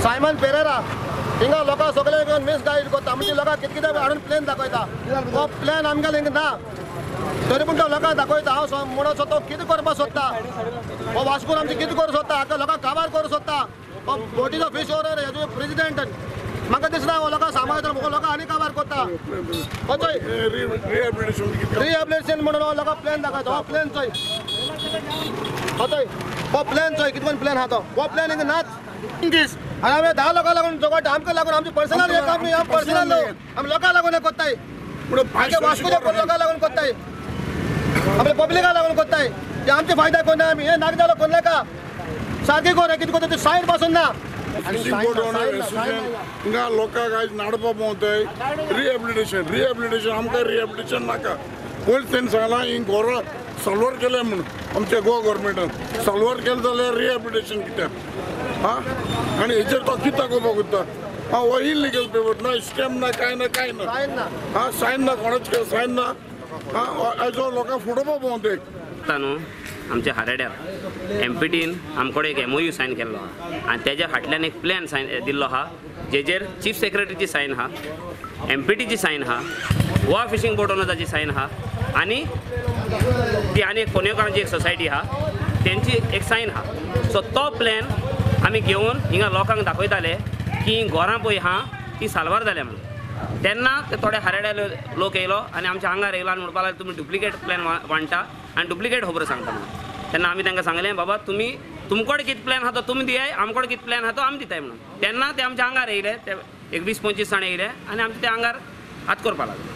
Simon Pereira हिंगा लोकां सगळे घेवन मिस गाईड करता म्हणजे लोकांक कितें कितें हाडून प्लॅन दाखयता हो प्लॅन आमगेले हिंगा ना तरी पूण तो लोकांक दाखयता हांव म्हणून सोदता कितें करपाक सोदता हो वास्कोन आमचे कितें करूं सोदता हाका लोकांक काबार करूं सोदता हो बोटीचो फिश ओनर हेजो प्रेसिडेंट म्हाका दिसना हो लोकांक सांबाळटा मुगो लोकांक आनी काबार करता हो चोय रिहॅबिलिटेशन म्हणून हो लोकांक प्लॅन दाखयता हो प्लॅन चोय हो चोय हो प्लॅन चोय कितें प्लॅन आहा तो हो प्लॅन हिंगा नाच दीस आनी आमी 10 लोकांक लागून जोगोटा आमकां लागून आमची पर्सनल एक आमी पर्सनल आमी लोकांक लागून हें कोत्ताय वास्कोच्या लोकांक लागून कोत्ताय आपल्या पब्लिकाक लागून कोत्ताय ते आमचे फायदा कोण आमी हे नाक जालो कोण नाका सारकी कोण कितें कोत्ता ते सायड पासून ना हिंगा लोकांक आयज नाडपा पावताय रिहॅबिलिटेशन आमकां रिहॅबिलिटेशन नाका पयलीं तेणें सांगलां ही गोरा सॉल्वर केलें म्हणून आमच्या गोवा गव्हर्मेंटान सॉल्वर केलें जाल्यार रिहॅबिलिटेशन कित्याक हां आनी हेचेर तो कितें दाखोवपाक वता हां हो इलिगल पेपर ना स्कॅम ना कांय ना हां सायन ना कोणाचे सायन ना हां हेजो लोकांक फुडोवपा पावताय न्हू आमच्या हारेड्यार एमपीटीन आमकडे एक MOU सायन केल्लो आनी तेज्या फाटल्यान एक प्लॅन सायन दिल्लो आहा जेजेर चीफ सेक्रेटरीची सायन आहा MPTची सायन आहा गोवा फिशींग बोर्ड ओनर्साची सायन आहा आनी ती आनी एक कोणेकारांची एक सोसायटी आहा तेंची एक सायन आहा सो तो प्लॅन आमी घेवन हिंगा लोकांक दाखयताले की ही घरां पळय आहा ती साल्वार जाल्या म्हणून तेन्ना ते थोडे हारेड्याले लोक येयलो आनी आमच्या आंगार येयलो आनी म्हणपाक लागले तुमी डुप्लिकेट प्लॅन वांटा आनी डुप्लिकेट खबरो सांगता म्हणून तेन्ना आमी तांकां सांगलें बाबा तुमी तुमकडेन कितें प्लॅन आहा तो तुमी दियाय आमकडे कितें प्लॅन आहा तो आमी दिताय म्हणून तेन्ना ते आमच्या आंगार येयले ते एक 20-25 जाण येयले आनी आमचे ते आंगार हात करपाक लागले